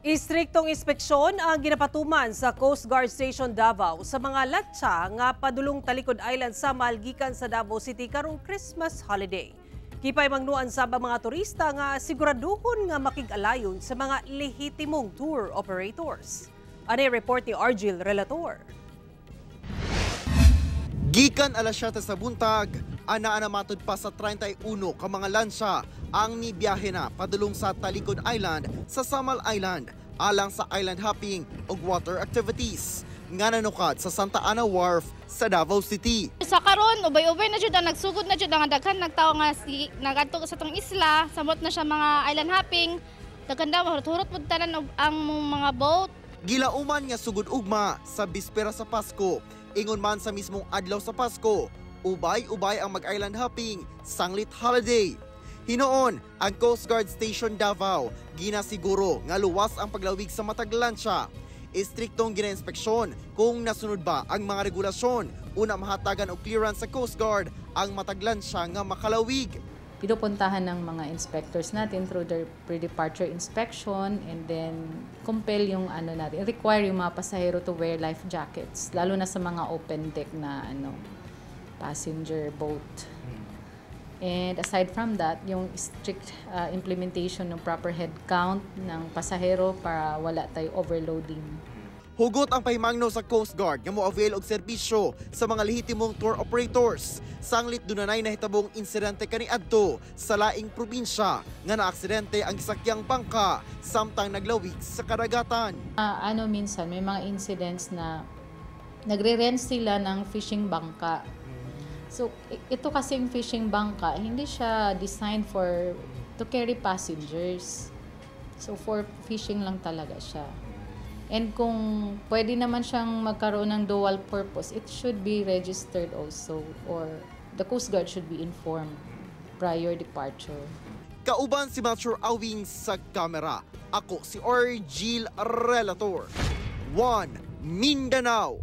Istriktong inspeksyon ang ginapatuman sa Coast Guard Station Davao sa mga latsa nga padulong Talikod Island sa malgikan sa Davao City karong Christmas holiday. Kipay mangnuan sa mga turista nga siguraduhon nga makig-alayon sa mga lehitimong tour operators. Anay report ni Argil Relator. Gikan alas 7 sa buntag, ana matod pa sa 31 ka mga lansya ang nibiyahe na padulong sa Talikod Island sa Samal Island alang sa island hopping ug water activities nga nanukad sa Santa Ana Wharf sa Davao City. Sa karon ubay-ubay na jud ang nagsugod na jud ang daghan nagtawo nga nagadto sa tong isla, samot na siya mga island hopping. Daghan daw hurot pud tanan ang mga boat. Gilauman nga sugod ugma sa bispera sa Pasko, ingon man sa mismong adlaw sa Pasko, ubay-ubay ang mag-island hopping sanglit holiday. Hinoon ang Coast Guard Station Davao ginasiguro nga luwas ang paglawig sa matag lansya. Istriktong ginainspeksyon kung nasunod ba ang mga regulasyon. Una mahatagan og clearance sa Coast Guard ang matag lansya nga makalawig. Pinupuntahan ng mga inspectors natin through their pre-departure inspection, and then compel yung require yung mga pasahero to wear life jackets, lalo na sa mga open deck na passenger boat. And aside from that, yung strict implementation ng proper head count ng pasahero para wala tayo overloading. Hugot ang pahimangno sa Coast Guard nga mo-avail og serbisyo sa mga lehitimong tour operators. Sanglit dunay nahitabong insidente kaniadto sa laing probinsya nga naaksidente ang sakyang bangka samtang naglawig sa kadagatan. Minsan may mga incidents na nagre-rent sila ng fishing bangka. So ito kasing fishing bangka, hindi siya designed to carry passengers. So for fishing lang talaga siya. And kung pwede naman siyang magkaroon ng dual purpose, it should be registered also, or the Coast Guard should be informed prior departure. Kauban si Mature Awing sa kamera. Ako si Argil Relator. 1 Mindanao.